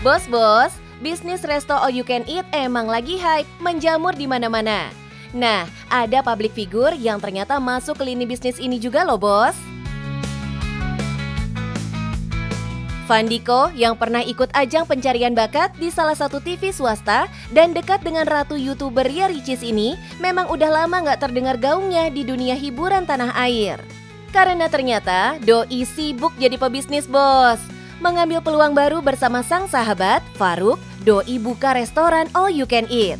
Bos, bisnis resto all you can eat emang lagi hype, menjamur di mana-mana. Nah, ada public figure yang ternyata masuk ke lini bisnis ini juga loh, Bos. Fandiko yang pernah ikut ajang pencarian bakat di salah satu TV swasta dan dekat dengan ratu YouTuber Ria Ricis ini memang udah lama nggak terdengar gaungnya di dunia hiburan tanah air. Karena ternyata doi sibuk jadi pebisnis, Bos. Mengambil peluang baru bersama sang sahabat, Faruk, doi buka restoran all you can eat.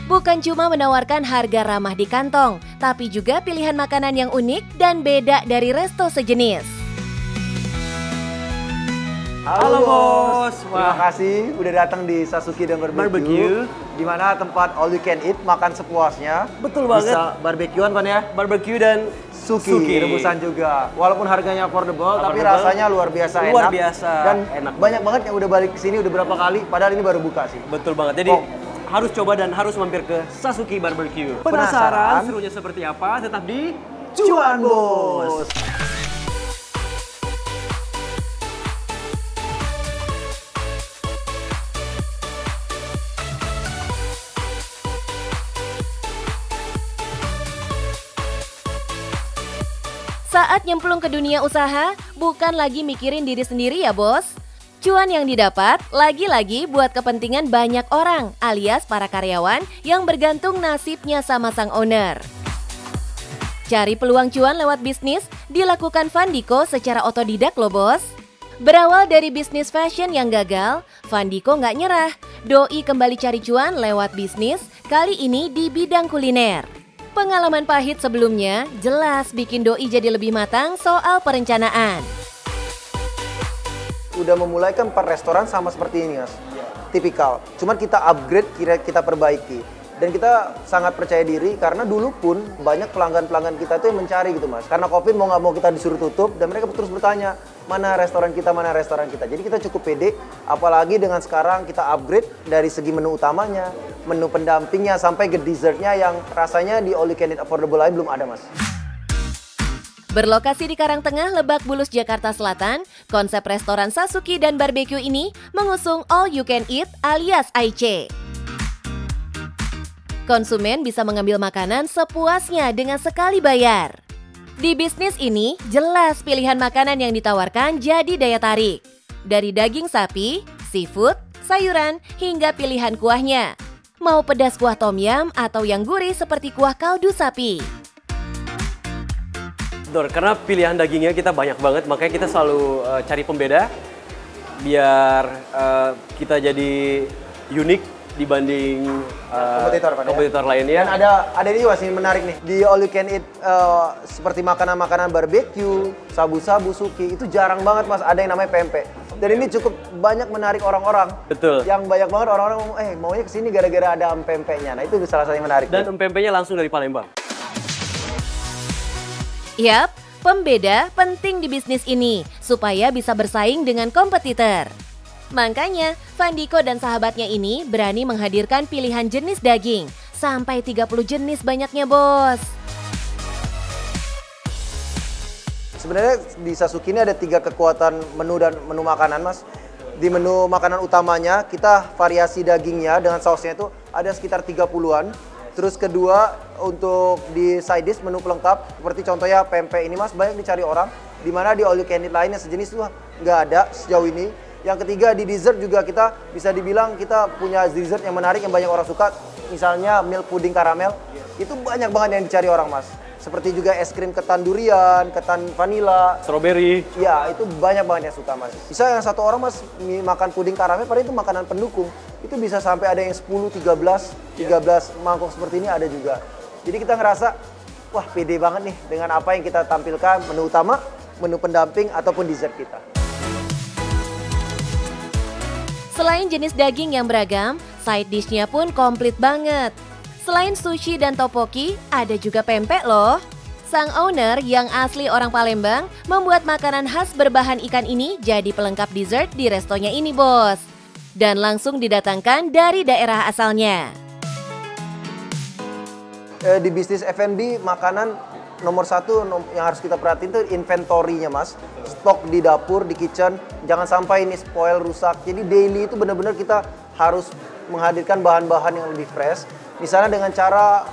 Bukan cuma menawarkan harga ramah di kantong, tapi juga pilihan makanan yang unik dan beda dari resto sejenis. Halo Bos, terima kasih udah datang di Sasuki dan Barbecue. Di mana tempat all you can eat, makan sepuasnya. Betul banget. Bisa barbekyuan kan ya? Barbecue dan Suki, rebusan juga. Walaupun harganya affordable, tapi rasanya luar biasa enak. Luar biasa dan enak. Banyak banget yang udah balik ke sini udah berapa kali, padahal ini baru buka sih. Betul banget. Jadi harus coba dan harus mampir ke Sasuki Barbecue. Penasaran? Serunya seperti apa? Tetap di Cuan Bos. Saat nyemplung ke dunia usaha, bukan lagi mikirin diri sendiri ya, Bos. Cuan yang didapat lagi-lagi buat kepentingan banyak orang, alias para karyawan yang bergantung nasibnya sama sang owner. Cari peluang cuan lewat bisnis dilakukan Fandiko secara otodidak loh, Bos. Berawal dari bisnis fashion yang gagal, Fandiko nggak nyerah. Doi kembali cari cuan lewat bisnis, kali ini di bidang kuliner. Pengalaman pahit sebelumnya jelas bikin doi jadi lebih matang soal perencanaan. Udah memulai kan 4 restoran sama seperti ini, Mas. Tipikal. Cuman kita upgrade, kita perbaiki. Dan kita sangat percaya diri karena dulu pun banyak pelanggan-pelanggan kita tuh yang mencari gitu, Mas. Karena Covid mau nggak mau kita disuruh tutup dan mereka terus bertanya, mana restoran kita, mana restoran kita. Jadi kita cukup pede, apalagi dengan sekarang kita upgrade dari segi menu utamanya, menu pendampingnya, sampai ke dessertnya yang rasanya di all you can eat affordable lain belum ada, Mas. Berlokasi di Karangtengah, Lebak Bulus, Jakarta Selatan, konsep restoran Sasuki dan Barbecue ini mengusung all you can eat alias AIC. Konsumen bisa mengambil makanan sepuasnya dengan sekali bayar. Di bisnis ini, jelas pilihan makanan yang ditawarkan jadi daya tarik. Dari daging sapi, seafood, sayuran, hingga pilihan kuahnya. Mau pedas kuah tom yum atau yang gurih seperti kuah kaldu sapi. karena pilihan dagingnya kita banyak banget, makanya kita selalu cari pembeda biar kita jadi unik dibanding kompetitor lainnya. Dan ada ini masih menarik nih, di all you can eat seperti makanan-makanan barbecue, sabu-sabu, suki, itu jarang banget, Mas, ada yang namanya pempek. Dan ini cukup banyak menarik orang-orang. Betul. Yang banyak banget orang-orang ngomong, maunya kesini gara-gara ada pempeknya. Nah, itu salah satu yang menarik. Dan pempeknya langsung dari Palembang. Yap, pembeda penting di bisnis ini supaya bisa bersaing dengan kompetitor. Makanya, Fandiko dan sahabatnya ini berani menghadirkan pilihan jenis daging. Sampai 30 jenis banyaknya, Bos. Sebenarnya di Sasuki ini ada 3 kekuatan menu dan menu makanan, Mas. Di menu makanan utamanya, kita variasi dagingnya dengan sausnya itu ada sekitar 30-an. Terus kedua, untuk di side dish menu pelengkap, seperti contohnya pempek ini, Mas, banyak dicari orang. Dimana di all you can eat lainnya sejenis itu nggak ada sejauh ini. Yang ketiga, di dessert juga kita bisa dibilang kita punya dessert yang menarik yang banyak orang suka. Misalnya milk pudding karamel, itu banyak banget yang dicari orang, Mas. Seperti juga es krim ketan durian, ketan vanila, strawberry. Ya, itu banyak banget yang suka, Mas. Bisa yang satu orang, Mas, makan puding karamel, padahal itu makanan pendukung. Itu bisa sampai ada yang 10, 13 mangkok seperti ini ada juga. Jadi kita ngerasa, wah, pede banget nih dengan apa yang kita tampilkan, menu utama, menu pendamping, ataupun dessert kita. Selain jenis daging yang beragam, side dish-nya pun komplit banget. Selain sushi dan topoki, ada juga pempek loh. Sang owner yang asli orang Palembang membuat makanan khas berbahan ikan ini jadi pelengkap dessert di restonya ini, Bos. Dan langsung didatangkan dari daerah asalnya. Di bisnis F&B, makanan nomor satu yang harus kita perhatiin tuh inventory-nya Mas. Stok di dapur, di kitchen, jangan sampai ini spoil, rusak. Jadi daily itu benar-benar kita harus menghadirkan bahan-bahan yang lebih fresh. Misalnya dengan cara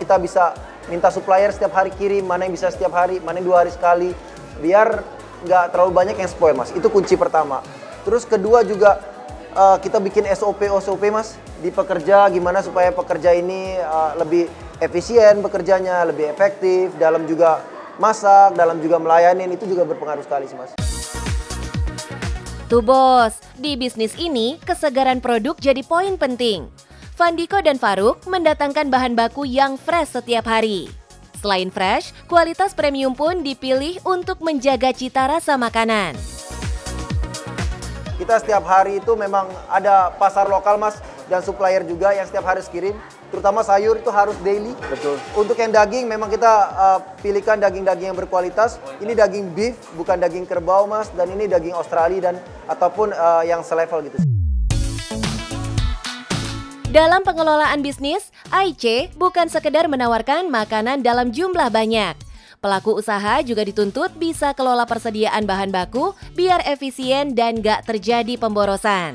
kita bisa minta supplier setiap hari kirim, mana yang bisa setiap hari, mana yang 2 hari sekali. Biar nggak terlalu banyak yang spoil Mas. Itu kunci pertama. Terus kedua juga kita bikin SOP Mas di pekerja, gimana supaya pekerja ini lebih efisien bekerjanya, lebih efektif, dalam juga masak, dalam juga melayani, itu juga berpengaruh sekali sih Mas. Tuh bos, di bisnis ini kesegaran produk jadi poin penting. Fandiko dan Faruk mendatangkan bahan baku yang fresh setiap hari. Selain fresh, kualitas premium pun dipilih untuk menjaga cita rasa makanan. Kita setiap hari itu memang ada pasar lokal Mas, dan supplier juga yang setiap hari kirim. Terutama sayur itu harus daily. Betul. Untuk yang daging memang kita pilihkan daging-daging yang berkualitas. Ini daging beef, bukan daging kerbau Mas. Dan ini daging Australia dan ataupun yang selevel gitu. Dalam pengelolaan bisnis, AIC bukan sekedar menawarkan makanan dalam jumlah banyak. Pelaku usaha juga dituntut bisa kelola persediaan bahan baku biar efisien dan gak terjadi pemborosan.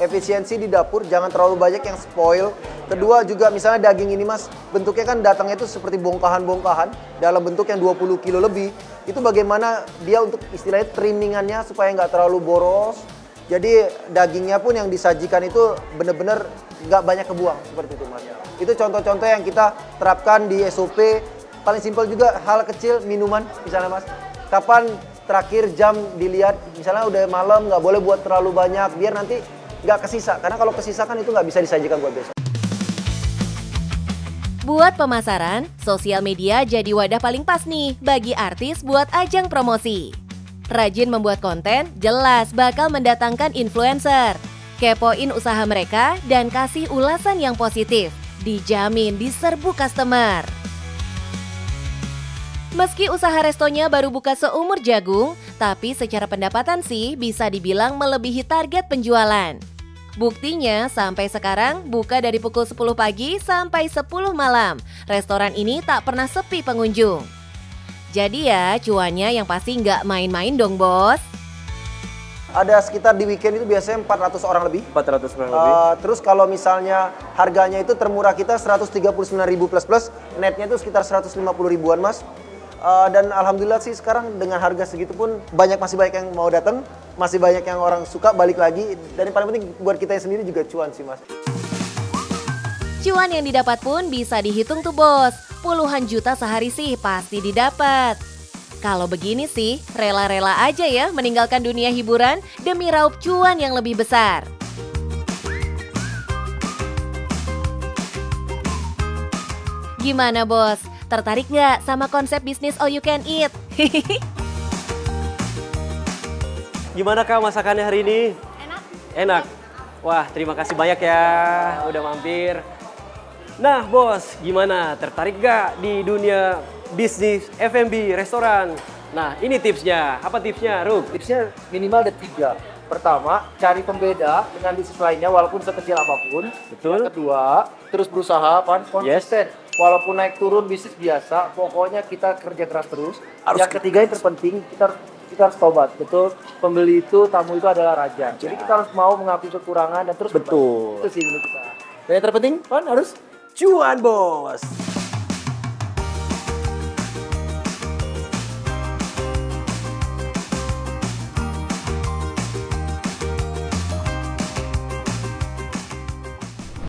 Efisiensi di dapur, jangan terlalu banyak yang spoil. Kedua juga misalnya daging ini Mas, bentuknya kan datangnya itu seperti bongkahan-bongkahan dalam bentuk yang 20 kilo lebih. Itu bagaimana dia untuk istilahnya trimmingannya supaya nggak terlalu boros. Jadi dagingnya pun yang disajikan itu benar-benar nggak banyak kebuang seperti itu Mas. Itu contoh-contoh yang kita terapkan di SOP. Paling simpel juga hal kecil, minuman misalnya Mas. Kapan terakhir jam dilihat, misalnya udah malam nggak boleh buat terlalu banyak biar nanti nggak kesisa, karena kalau kesisa kan itu nggak bisa disajikan buat besok. Buat pemasaran, sosial media jadi wadah paling pas nih bagi artis buat ajang promosi. Rajin membuat konten, jelas bakal mendatangkan influencer. Kepoin usaha mereka dan kasih ulasan yang positif. Dijamin diserbu customer. Meski usaha restonya baru buka seumur jagung, tapi secara pendapatan sih bisa dibilang melebihi target penjualan. Buktinya sampai sekarang buka dari pukul 10 pagi sampai 10 malam. Restoran ini tak pernah sepi pengunjung. Jadi ya cuannya yang pasti nggak main-main dong bos. Ada sekitar di weekend itu biasanya 400 orang lebih. 400 orang lebih. Terus kalau misalnya harganya itu termurah kita 139.000 plus, netnya itu sekitar 150 ribuan Mas. Dan alhamdulillah sih sekarang dengan harga segitu pun masih banyak yang mau datang, masih banyak yang orang suka balik lagi. Dan yang paling penting buat kita sendiri juga cuan sih Mas. Cuan yang didapat pun bisa dihitung tuh bos. Puluhan juta sehari sih pasti didapat. Kalau begini sih, rela-rela aja ya meninggalkan dunia hiburan demi raup cuan yang lebih besar. Gimana bos? Tertarik nggak sama konsep bisnis all you can eat? Gimana Kak masakannya hari ini? Enak. Enak? Wah terima kasih banyak ya udah mampir. Nah bos, gimana? Tertarik nggak di dunia bisnis F&B restoran? Nah ini tipsnya. Apa tipsnya Ruk? Tipsnya minimal ada 3. Pertama, cari pembeda dengan bisnis lainnya walaupun sekecil apapun. Betul. Yang kedua, terus berusaha konsisten. Walaupun naik turun bisnis biasa, pokoknya kita kerja keras terus. Yang ketiga yang terpenting, kita harus tobat. Betul, pembeli itu, tamu itu adalah raja. Jadi kita harus mau mengakui kekurangan dan terus betul. Itu sih menurut kita. Dan yang terpenting, harus cuan bos.